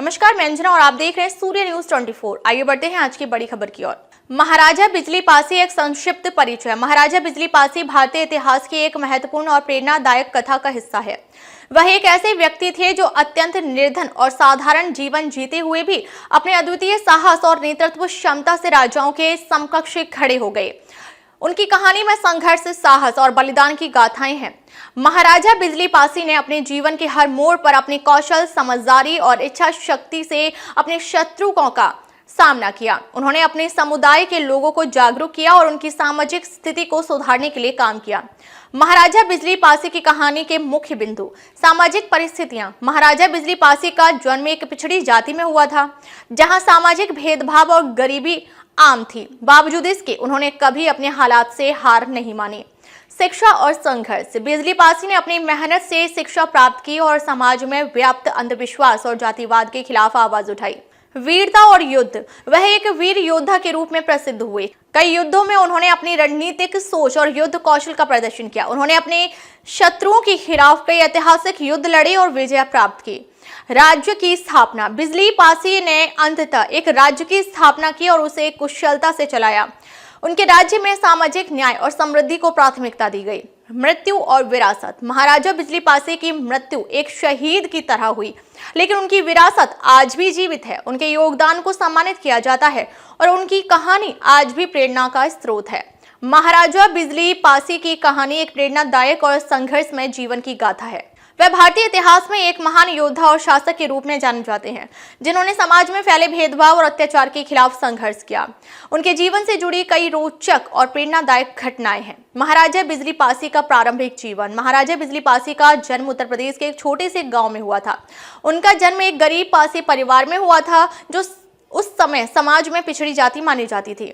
नमस्कार, मैं अंजना और आप देख रहे हैं सूर्य न्यूज 24। आइए बढ़ते हैं आज की बड़ी खबर की ओर। महाराजा बिजली पासी एक संक्षिप्त परिचय। महाराजा बिजली पासी भारतीय इतिहास की एक महत्वपूर्ण और प्रेरणादायक कथा का हिस्सा है। वह एक ऐसे व्यक्ति थे जो अत्यंत निर्धन और साधारण जीवन जीते हुए भी अपने अद्वितीय साहस और नेतृत्व क्षमता से राजाओं के समकक्ष खड़े हो गए। उनकी कहानी में संघर्ष, साहस और बलिदान की गाथाएं हैं। महाराजा बिजली पासी ने अपने जीवन के हर मोड़ पर अपने कौशल, समझदारी और इच्छा शक्ति से अपने शत्रुओं का सामना किया। उन्होंने अपने समुदाय के लोगों को जागरूक किया और उनकी सामाजिक स्थिति को सुधारने के लिए काम किया। महाराजा बिजली पासी की कहानी के मुख्य बिंदु। सामाजिक परिस्थितियां। महाराजा बिजली पासी का जन्म एक पिछड़ी जाति में हुआ था, जहां सामाजिक भेदभाव और गरीबी आम थी। बावजूद इसके उन्होंने कभी अपने हालात से हार नहीं मानी। शिक्षा और संघर्ष। बिजली पासी ने अपनी मेहनत से शिक्षा प्राप्त की और समाज में व्याप्त अंधविश्वास और जातिवाद के खिलाफ आवाज उठाई। वीरता और युद्ध। वह एक वीर योद्धा के रूप में प्रसिद्ध हुए। कई युद्धों में उन्होंने अपनी रणनीतिक सोच और युद्ध कौशल का प्रदर्शन किया। उन्होंने अपने शत्रुओं के खिलाफ कई ऐतिहासिक युद्ध लड़े और विजय प्राप्त की। राज्य की स्थापना। बिजली पासी ने अंततः एक राज्य की स्थापना की और उसे कुशलता से चलाया। उनके राज्य में सामाजिक न्याय और समृद्धि को प्राथमिकता दी गई। मृत्यु और विरासत। महाराजा बिजली पासी की मृत्यु एक शहीद की तरह हुई, लेकिन उनकी विरासत आज भी जीवित है। उनके योगदान को सम्मानित किया जाता है और उनकी कहानी आज भी प्रेरणा का स्रोत है। महाराजा बिजली पासी की कहानी एक प्रेरणादायक और संघर्षमय जीवन की गाथा है। वह भारतीय इतिहास में एक महान योद्धा और शासक के रूप में जाने जाते हैं, जिन्होंने समाज में फैले भेदभाव और अत्याचार के खिलाफ संघर्ष किया। उनके जीवन से जुड़ी कई रोचक और प्रेरणादायक घटनाएं हैं। महाराजा बिजली पासी का प्रारंभिक जीवन। महाराजा बिजली पासी का जन्म उत्तर प्रदेश के एक छोटे से गांव में हुआ था। उनका जन्म एक गरीब पासी परिवार में हुआ था, जो उस समय समाज में पिछड़ी जाति मानी जाती थी।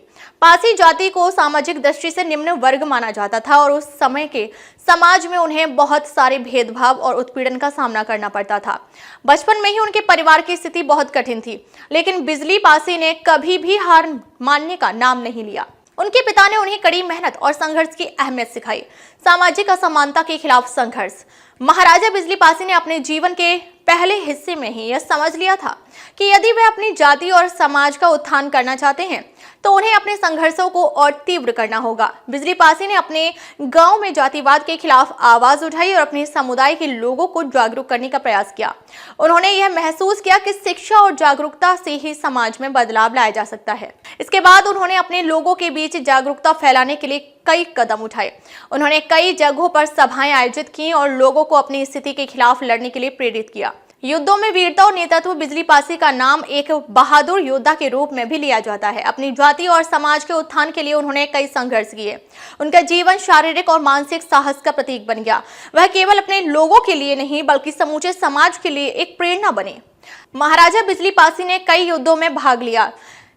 पासी जाति को सामाजिक दृष्टि से निम्न वर्ग माना जाता था और उस समय के समाज में उन्हें बहुत सारे भेदभाव और उत्पीड़न का सामना करना पड़ता था। बचपन में ही उनके परिवार की स्थिति बहुत कठिन थी, लेकिन बिजली पासी ने कभी भी हार मानने का नाम नहीं लिया। उनके पिता ने उन्हें कड़ी मेहनत और संघर्ष की अहमियत सिखाई। सामाजिक असमानता के खिलाफ संघर्ष। महाराजा बिजली पासी ने अपने जीवन के पहले हिस्से में ही यह समझ लिया था कि यदि वे अपनी जाति और समाज का उत्थान करना चाहते हैं तो उन्हें अपने संघर्षों को और तीव्र करना होगा। बिजली पासी ने अपने गांव में जातिवाद के खिलाफ आवाज उठाई और अपने समुदाय के लोगों को जागरूक करने का प्रयास किया। उन्होंने यह महसूस किया कि शिक्षा और जागरूकता से ही समाज में बदलाव लाया जा सकता है। इसके बाद उन्होंने अपने लोगों के बीच जागरूकता फैलाने के लिए कई कदम उठाए। उन्होंने कई जगहों पर सभाएं आयोजित की और लोगों को अपनी स्थिति के खिलाफ लड़ने के लिए प्रेरित किया। युद्धों में वीरता और नेतृत्व। बिजली पासी का नाम एक बहादुर योद्धा के रूप में भी लिया जाता है। अपनी जाति और समाज के उत्थान के लिए उन्होंने कई संघर्ष किए। उनका जीवन शारीरिक और मानसिक साहस का प्रतीक बन गया। वह केवल अपने लोगों के लिए नहीं बल्कि समूचे समाज के लिए एक प्रेरणा बने। महाराजा बिजली पासी ने कई युद्धों में भाग लिया,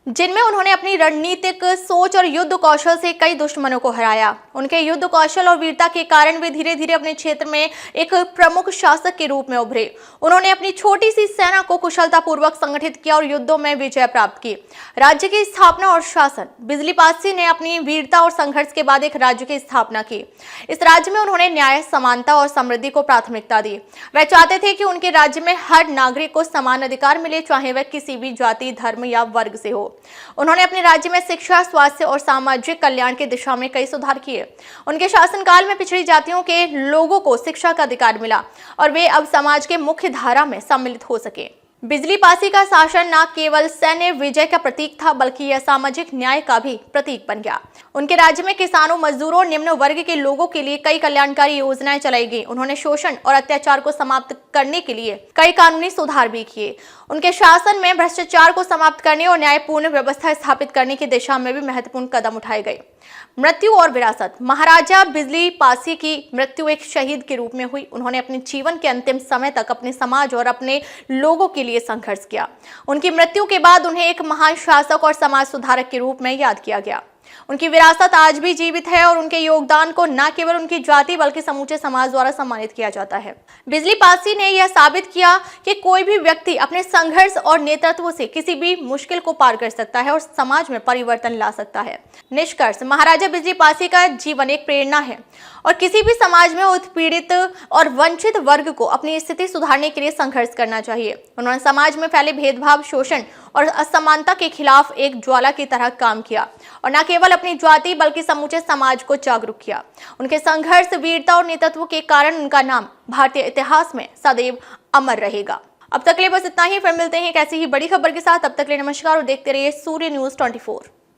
जिनमें उन्होंने अपनी रणनीतिक सोच और युद्ध कौशल से कई दुश्मनों को हराया। उनके युद्ध कौशल और वीरता के कारण वे धीरे धीरे अपने क्षेत्र में एक प्रमुख शासक के रूप में उभरे। उन्होंने अपनी छोटी सी सेना को कुशलतापूर्वक संगठित किया और युद्धों में विजय प्राप्त की। राज्य की स्थापना और शासन। बिजली पासी ने अपनी वीरता और संघर्ष के बाद एक राज्य की स्थापना की। इस राज्य में उन्होंने न्याय, समानता और समृद्धि को प्राथमिकता दी। वह चाहते थे कि उनके राज्य में हर नागरिक को समान अधिकार मिले, चाहे वह किसी भी जाति, धर्म या वर्ग से हो। उन्होंने अपने राज्य में शिक्षा, स्वास्थ्य और सामाजिक कल्याण की दिशा में कई सुधार किए। उनके शासनकाल में पिछड़ी जातियों के लोगों को शिक्षा का अधिकार मिला और वे अब समाज के मुख्य धारा में सम्मिलित हो सके। बिजली पासी का शासन न केवल सैन्य विजय का प्रतीक था, बल्कि यह सामाजिक न्याय का भी प्रतीक बन गया। उनके राज्य में किसानों, मजदूरों और निम्न वर्ग के लोगों के लिए कई कल्याणकारी योजनाएं चलाई गई। उन्होंने शोषण और अत्याचार को समाप्त करने के लिए कई कानूनी सुधार भी किए। उनके शासन में भ्रष्टाचार को समाप्त करने और न्यायपूर्ण व्यवस्था स्थापित करने की दिशा में भी महत्वपूर्ण कदम उठाए गए। मृत्यु और विरासत। महाराजा बिजली पासी की मृत्यु एक शहीद के रूप में हुई। उन्होंने अपने जीवन के अंतिम समय तक अपने समाज और अपने लोगों के लिए संघर्ष किया। उनकी मृत्यु के बाद उन्हें एक महान शासक और समाज सुधारक के रूप में याद किया गया। उनकी विरासत आज भी जीवित है और उनके योगदान को न केवल उनकी जाति बल्कि समूचे समाज द्वारा सम्मानित किया जाता है। बिजली पासी ने यह साबित किया कि कोई भी व्यक्ति अपने संघर्ष और नेतृत्व से किसी भी मुश्किल को पार कर सकता है और समाज में परिवर्तन ला सकता है। निष्कर्ष, महाराजा बिजली पासी का जीवन एक प्रेरणा है और किसी भी समाज में उत्पीड़ित और वंचित वर्ग को अपनी स्थिति सुधारने के लिए संघर्ष करना चाहिए। उन्होंने समाज में फैले भेदभाव, शोषण और असमानता के खिलाफ एक ज्वाला की तरह काम किया और न केवल अपनी जाति बल्कि समूचे समाज को जागरूक किया। उनके संघर्ष, वीरता और नेतृत्व के कारण उनका नाम भारतीय इतिहास में सदैव अमर रहेगा। अब तक के लिए बस इतना ही। फिर मिलते हैं एक ऐसी ही बड़ी खबर के साथ। तब तक के लिए नमस्कार और देखते रहिए सूर्य न्यूज़ 24।